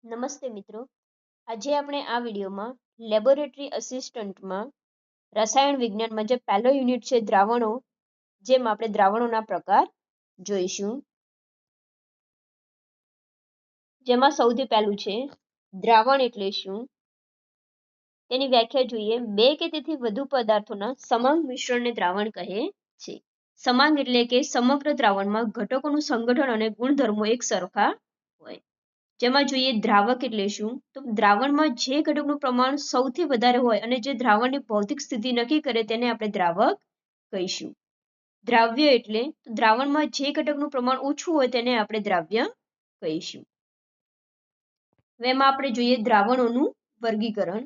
નમસ્તે મિત્રો, આજે આપણે આ વિડીયોમાં લેબોરેટરી અસિસ્ટન્ટમાં રસાયણ વિજ્ઞાનમાં જે પહેલો યુનિટ છે દ્રાવણો, જેમાં આપણે દ્રાવણોના પ્રકાર જોઈશું. જેમાં સૌથી પહેલું છે દ્રાવણ એટલે શું. તેની વ્યાખ્યા જોઈએ. બે કે તેથી વધુ પદાર્થોના સમાંગ મિશ્રણને દ્રાવણ કહે છે. સમાંગ એટલે કે સમગ્ર દ્રાવણમાં ઘટકોનું સંગઠન અને ગુણધર્મો એક સરખા હોય. જેમાં જોઈએ દ્રાવક એટલે શું, તો દ્રાવણમાં જે ઘટકનું પ્રમાણ સૌથી વધારે હોય અને જે દ્રાવણની ભૌતિક સ્થિતિ નક્કી કરે તેને આપણે દ્રાવક કહીશું. દ્રાવ્ય એટલે દ્રાવણમાં જે ઘટકનું પ્રમાણ ઓછું હોય તેને આપણે દ્રાવ્ય કહીશું. હવે એમાં આપણે જોઈએ દ્રાવણોનું વર્ગીકરણ.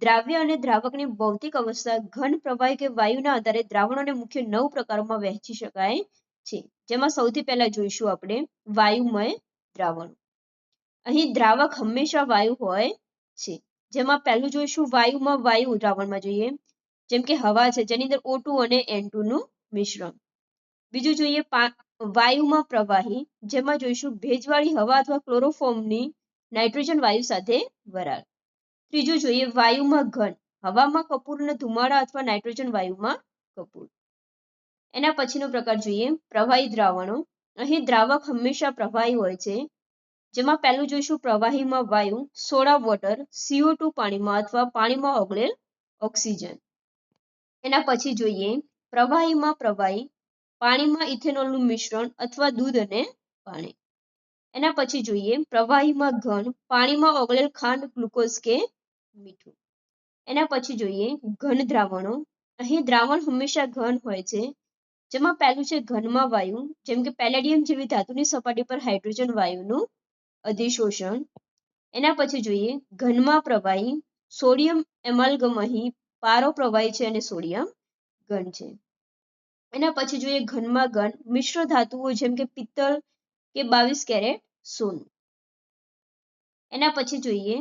દ્રાવ્ય અને દ્રાવકની ભૌતિક અવસ્થા ઘન, પ્રવાહી કે વાયુના આધારે દ્રાવણોને મુખ્ય 9 પ્રકારોમાં વહેંચી શકાય છે. જેમાં સૌથી પહેલા જોઈશું આપણે વાયુમય દ્રાવણ. અહીં દ્રાવક હંમેશા વાયુ હોય છે. જેમાં પહેલું જોઈશું વાયુમાં વાયુ દ્રાવણમાં જોઈએ, જેમ કે હવા છે જેની અંદર O2 અને N2 નું મિશ્રણ. બીજું જોઈએ વાયુમાં પ્રવાહી, જેમાં જોઈશું ભેજવાળી હવા અથવા ક્લોરોફોર્મની નાઇટ્રોજન વાયુ સાથે વરાળ. ત્રીજું જોઈએ વાયુમાં ઘન, હવામાં કપૂર અને ધુમાડા અથવા નાઇટ્રોજન વાયુમાં કપૂર. એના પછીનો પ્રકાર જોઈએ પ્રવાહી દ્રાવણો. અહીં દ્રાવક હંમેશા પ્રવાહી હોય છે. જેમાં પહેલું જોઈશું પ્રવાહીમાં વાયુ, સોડા વોટર, CO2 પાણીમાં અથવા પાણીમાં ઓગળેલ ઓક્સિજન. એના પછી જોઈએ પ્રવાહીમાં પ્રવાહી, પાણીમાં ઇથેનોલનું મિશ્રણ અથવા દૂધ અને પાણી. એના પછી જોઈએ પ્રવાહીમાં ઘન, પાણીમાં ઓગળેલ ખાંડ, ગ્લુકોઝ કે મીઠું. એના પછી જોઈએ ઘન દ્રાવણો. અહીં દ્રાવણ હંમેશા ઘન હોય છે. જેમાં પહેલું છે ઘનમાં વાયુ, જેમ કે પેલેડિયમ જેવી ધાતુની સપાટી પર હાઇડ્રોજન વાયુનું અધિશોષણ. એના પછી જોઈએ ઘનમાં પ્રવાહી, સોડિયમ એમાલ્ગમ અહીં પારો પ્રવાહી છે અને સોડિયમ ઘન છે. એના પછી જોઈએ ઘનમાં ઘન મિશ્ર ધાતુઓ, જેમ કે પિત્તળ કે 22 કેરેટ સોનું. એના પછી જોઈએ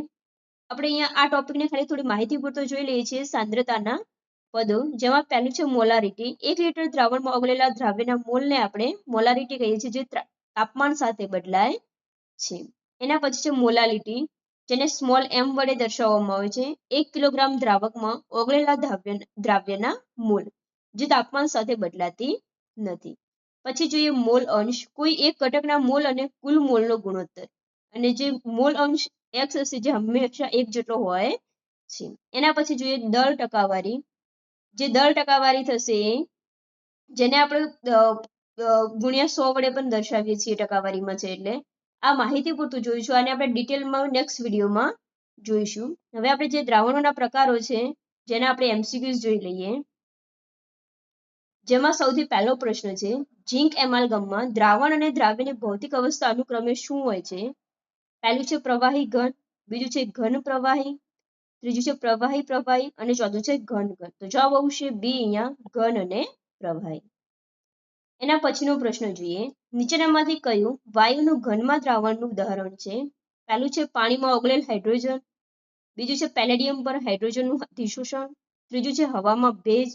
આપણે અહીંયા આ ટોપિકને ખાલી થોડી માહિતી પૂરતો જોઈ લઈએ છીએ સાંદ્રતાના પદો. જેમાં પહેલું છે મોલારિટી. 1 લિટર દ્રાવણમાં ઓગળેલા દ્રાવ્યના મોલને આપણે મોલારિટી કહીએ છીએ, જે તાપમાન સાથે બદલાય છે. એના પછી છે મોલાલિટી, જેને સ્મોલ m વડે દર્શાવવામાં આવે છે. 1 કિલોગ્રામ દ્રાવકમાં ઓગળેલા દ્રાવ્યના મોલ, જે તાપમાન સાથે બદલાતી નથી. પછી જોઈએ મોલ અંશ, કોઈ એક ઘટકના મોલ અને કુલ મોલનો ગુણોત્તર. અને જે મોલ અંશ x હશે જે હંમેશા 1 જેટલો હોય છે. એના પછી જોઈએ દળ ટકાવારી. જે દળ ટકાવારી થશે જેને આપણે ગુણ્યા 100 વડે પણ દર્શાવીએ છીએ ટકાવારીમાં છે. એટલે આ માહિતી પૂરતું જોઈશું અને આપણે ડિટેલમાં નેક્સ્ટ વિડીયોમાં જોઈશું. હવે આપણે જે દ્રાવણોના પ્રકારો છે જેના આપણે MCQs જોઈ લઈએ. જેમાં સૌથી પહેલો પ્રશ્ન છે ઝિંક એમાલ્ગમમાં દ્રાવણ અને દ્રાવ્યની ભૌતિક અવસ્થા અનુક્રમે શું હોય છે. પહેલું છે પ્રવાહી ઘન, બીજું છે ઘન પ્રવાહી, ત્રીજું છે પ્રવાહી પ્રવાહી અને ચોથું છે ઘન ઘન. તો જવાબ આવશે બી અહીંયા ઘન અને પ્રવાહી. એના પછીનો પ્રશ્ન જોઈએ નીચેનામાંથી કયું વાયુનું ઘનમાં દ્રાવણનું ઉદાહરણ છે. પહેલું છે પાણીમાં ઓગળેલ હાઇડ્રોજન, બીજું છે પેલેડિયમ પર હાઇડ્રોજનનું અધિશોષણ, ત્રીજું છે હવામાં ભેજ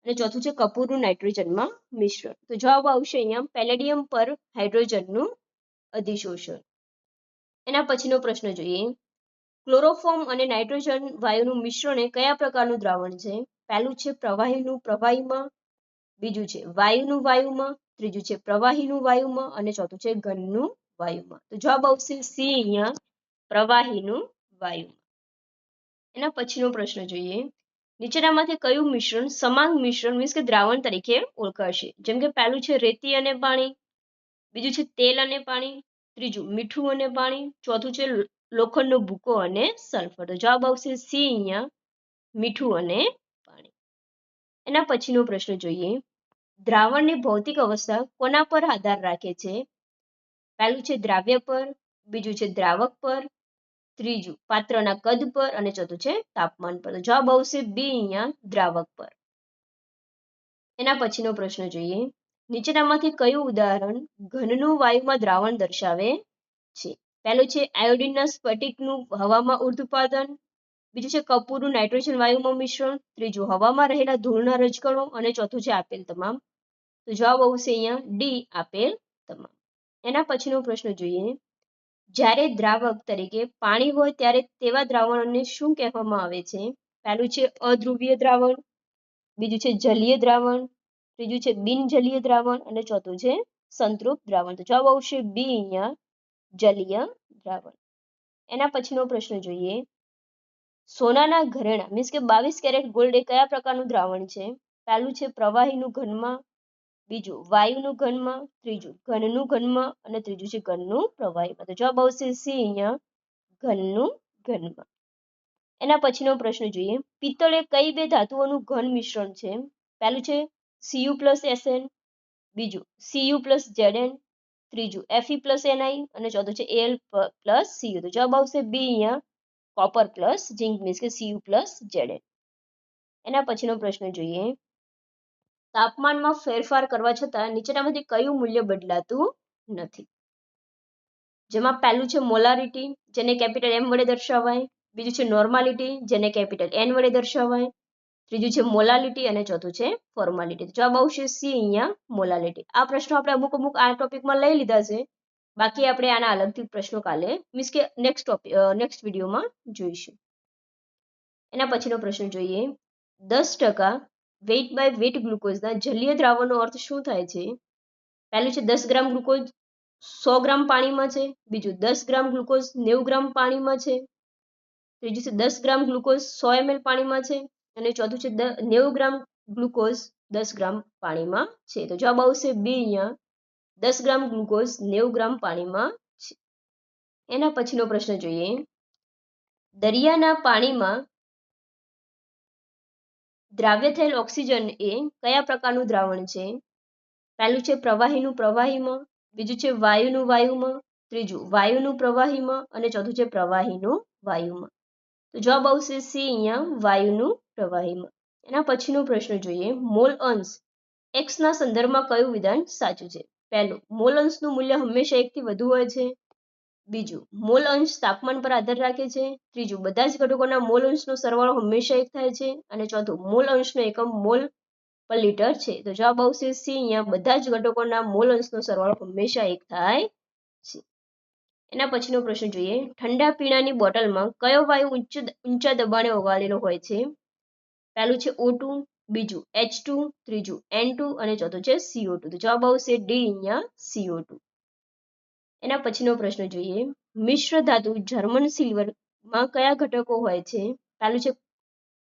અને ચોથું છે કપૂરનું નાઇટ્રોજનમાં મિશ્રણ. તો જવાબ આવશે અહીંયા પેલેડિયમ પર હાઇડ્રોજનનું અધિશોષણ. એના પછીનો પ્રશ્ન જોઈએ ક્લોરોફોર્મ અને નાઇટ્રોજન વાયુનું મિશ્રણ એ કયા પ્રકારનું દ્રાવણ છે. પહેલું છે પ્રવાહીનું પ્રવાહીમાં, બીજું છે વાયુનું વાયુમાં, ત્રીજું છે પ્રવાહીનું વાયુમાં અને ચોથું છે ઘનનું વાયુમાં. તો જવાબ આવશે સી અહીંયા પ્રવાહીનું વાયુમાં. એના પછીનો પ્રશ્ન જોઈએ નીચેનામાંથી કયું મિશ્રણ સમાંગ મિશ્રણ મીન્સ કે દ્રાવણ તરીકે ઓળખાશે. જેમ કે પહેલું છે રેતી અને પાણી, બીજું છે તેલ અને પાણી, ત્રીજું મીઠું અને પાણી, ચોથું છે લોખંડનો ભૂકો અને સલ્ફર. તો જવાબ આવશે સી અહીંયા મીઠું અને પાણી. એના પછીનો પ્રશ્ન જોઈએ દ્રાવણની ભૌતિક અવસ્થા કોના પર આધાર રાખે છે. પહેલું છે દ્રાવ્ય પર, બીજું છે દ્રાવક પર, ત્રીજું પાત્રના કદ પર અને ચોથું છે તાપમાન પર. તો જવાબ આવશે બી અહીંયા દ્રાવક પર. એના પછીનો પ્રશ્ન જોઈએ નીચેનામાંથી કયું ઉદાહરણ ઘનનું વાયુમાં દ્રાવણ દર્શાવે છે. પહેલું છે આયોડિનના સ્ફટિકનું હવામાં ઉત્પાદન, બીજું છે કપૂરનું નાઇટ્રોજન વાયુમાં મિશ્રણ, ત્રીજું હવામાં રહેલા ધૂળના રજકણો અને ચોથું છે આપેલ તમામ. તો જવાબ આવશે અહીંયા ડી આપેલ તમામ. એના પછીનો પ્રશ્ન જોઈએ જ્યારે દ્રાવક તરીકે પાણી હોય ત્યારે તેવા દ્રાવણોને શું કહેવામાં આવે છે? પહેલું છે અધ્રુવીય દ્રાવણ, બીજું છે જલીય દ્રાવણ, ત્રીજું છે બિનજલીય દ્રાવણ અને ચોથું છે સંતૃપ્ત દ્રાવણ. તો જવાબ આવશે બી અહીંયા, જલીય દ્રાવણ. એના પછીનો પ્રશ્ન જોઈએ. સોનાના ઘરેણા મીન્સ કે 22 કેરેટ ગોલ્ડ એ કયા પ્રકારનું દ્રાવણ છે? પહેલું છે પ્રવાહીનું ઘનમાં, બીજું વાયુનું ઘનમાં, ત્રીજું ઘનનું ઘનમાં અને ત્રીજું છે ઘનનું પ્રવાહીમાં. તો જવાબ આવશે સી અહીંયા, ઘનનું ઘનમાં. એના પછીનો પ્રશ્ન જોઈએ. પિત્તળ એ કઈ બે ધાતુઓનું ઘન મિશ્રણ છે? પહેલું છે Cu+Sn, બીજું Cu+Zn, ત્રીજું Fe+Ni અને ચોથું છે Al+Cu. તો જવાબ આવશે બી અહીંયા, કોપર પ્લસ ઝિંક મીન્સ કે Cu+Zn. એના પછીનો પ્રશ્ન જોઈએ. તાપમાનમાં ફેરફાર કરવા છતાં નીચેનામાંથી કયું મૂલ્ય બદલાતું નથી? જેમાં પહેલું છે મોલારિટી, જેને કેપિટલ M વડે દર્શાવાય, બીજું છે નોર્માલિટી, જેને કેપિટલ N વડે દર્શાવાય, ત્રીજું છે મોલાલિટી અને ચોથું છે ફોર્માલિટી. જવાબ આવશે સી અહીંયા, મોલાલિટી. આ પ્રશ્નો આપણે અમુક આ ટોપિકમાં લઈ લીધા છે, બાકી આપણે આના અલગથી પ્રશ્નો કાલે મીન્સ કે નેક્સ્ટ વિડીયોમાં જોઈશું. એના પછીનો પ્રશ્ન જોઈએ. 10% વેઇટ બાય વેટ ગ્લુકોઝના જલીય દ્રાવણનો અર્થ શું થાય છે? પહેલું છે 10 ગ્રામ ગ્લુકોઝ 100 ગ્રામ પાણીમાં છે, બીજું 10 ગ્રામ ગ્લુકોઝ 90 ગ્રામ પાણીમાં છે, ત્રીજું છે 10 ગ્રામ ગ્લુકોઝ 100 ml પાણીમાં છે અને ચોથું છે 90 ગ્રામ ગ્લુકોઝ 10 ગ્રામ પાણીમાં છે. તો જવાબ આવશે બી અહીંયા, 10 ગ્રામ ગ્લુકોઝ 90 ગ્રામ પાણીમાં છે. એના પછીનો પ્રશ્ન જોઈએ. દરિયાના પાણીમાં દ્રાવ્ય થયેલ ઓક્સિજન એ કયા પ્રકારનું દ્રાવણ છે? પહેલું છે પ્રવાહીનું પ્રવાહીમાં, બીજું છે વાયુનું વાયુમાં, ત્રીજું વાયુનું પ્રવાહીમાં અને ચોથું છે પ્રવાહીનું વાયુમાં. તો જવાબ આવશે સી અહીંયા, વાયુનું પ્રવાહીમાં. એના પછીનો પ્રશ્ન જોઈએ. મોલ અંશ x ના સંદર્ભમાં કયું વિધાન સાચું છે? પહેલું, મોલ અંશનું મૂલ્ય હંમેશા 1 થી વધુ હોય છે, બીજું મોલ અંશ તાપમાન પર આધાર રાખે છે, ત્રીજું બધા જ ઘટકોના મોલ અંશનો સરવાળો હંમેશા 1 થાય છે અને ચોથું મોલ અંશનો એકમ મોલ પર લિટર છે. તો જવાબ આવશે સી અહીંયા, બધા જ ઘટકોના મોલ અંશનો સરવાળો હંમેશા 1 થાય છે. એના પછીનો પ્રશ્ન જોઈએ. ઠંડા પીણાની બોટલમાં કયો વાયુ ઊંચા દબાણે ઓગાળેલો હોય છે? પહેલું છે O2, બીજું H2, ત્રીજું N2 અને ચોથું છે CO2. તો જવાબ આવશે ડી અહીંયા, CO2. એના પછીનો પ્રશ્ન જોઈએ. મિશ્ર ધાતુ જર્મન સિલ્વરમાં કયા ઘટકો હોય છે? પહેલું છે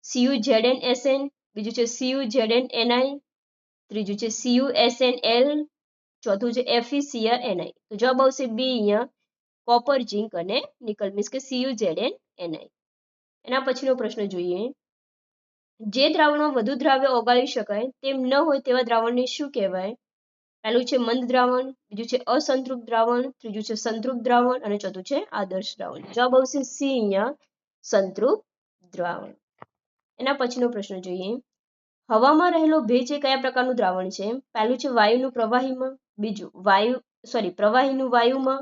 CuZnSn, બીજું છે CuZnNi, ત્રીજું છે CuSnL, ચોથું છે FeCrNi. તો જવાબ આવશે બી અહીંયા, કોપર, ઝિંક અને નિકલ મીન્સ કે CuZnNi. એના પછીનો પ્રશ્ન જોઈએ. જે દ્રાવણમાં વધુ દ્રાવ્ય ઓગાળી શકાય તેમ ન હોય તેવા દ્રાવણને શું કહેવાય? પહેલું છે મંદ દ્રાવણ, બીજું છે અસંતૃપ્ત દ્રાવણ, ત્રીજું છે સંતૃપ્ત દ્રાવણ અને ચોથું છે આદર્શ દ્રાવણ. જવાબ આવશે સી અહીંયા, સંતૃપ્ત દ્રાવણ. એના પછીનો પ્રશ્ન જોઈએ. હવામાં રહેલો ભેજ એ કયા પ્રકારનું દ્રાવણ છે? પહેલું છે વાયુનું પ્રવાહીમાં, બીજું પ્રવાહીનું વાયુમાં,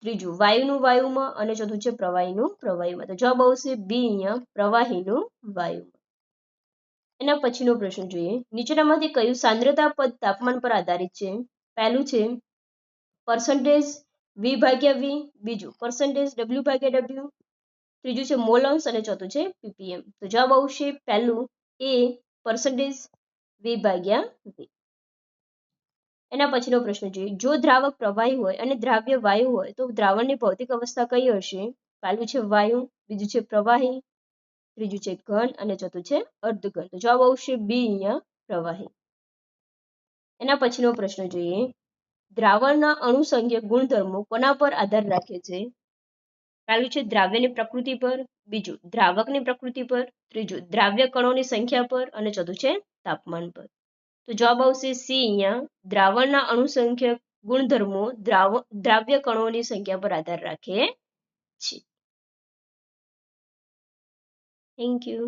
ત્રીજું વાયુનું વાયુમાં અને ચોથું છે પ્રવાહીનું પ્રવાહીમાં. તો જવાબ આવશે બી અહીંયા, પ્રવાહીનું વાયુમાં. એના પછીનો પ્રશ્ન જોઈએ. નીચેનામાંથી કયું સાંદ્રતા પદ તાપમાન પર આધારિત છે? પહેલું છે %V/V, બીજું %W/W, ત્રીજું છે મોલ અંશ અને ચોથું છે ppm. તો જવાબ આવશે પહેલું એ %V/V. એના પછીનો પ્રશ્ન જોઈએ. જો દ્રાવક પ્રવાહી હોય અને દ્રાવ્ય વાયુ હોય તો દ્રાવણની ભૌતિક અવસ્થા કઈ હશે? પહેલું છે વાયુ, બીજું છે પ્રવાહી, ત્રીજું છે ઘન અને ચોથું છે અર્ધઘન. તો જવાબ આવશે બી અહીંયા, પ્રવાહી. એના પછીનો પ્રશ્ન જોઈએ. દ્રાવણના અણુસંખ્યક ગુણધર્મો કોના પર આધાર રાખે છે? પહેલું છે દ્રાવ્યની પ્રકૃતિ પર, બીજું દ્રાવકની પ્રકૃતિ પર, ત્રીજું દ્રાવ્ય કણોની સંખ્યા પર અને ચોથું છે તાપમાન પર. તો જવાબ આવશે સી અહીંયા, દ્રાવણના અણુસંખ્યક ગુણધર્મો દ્રાવ્ય કણોની સંખ્યા પર આધાર રાખે છે. Thank you.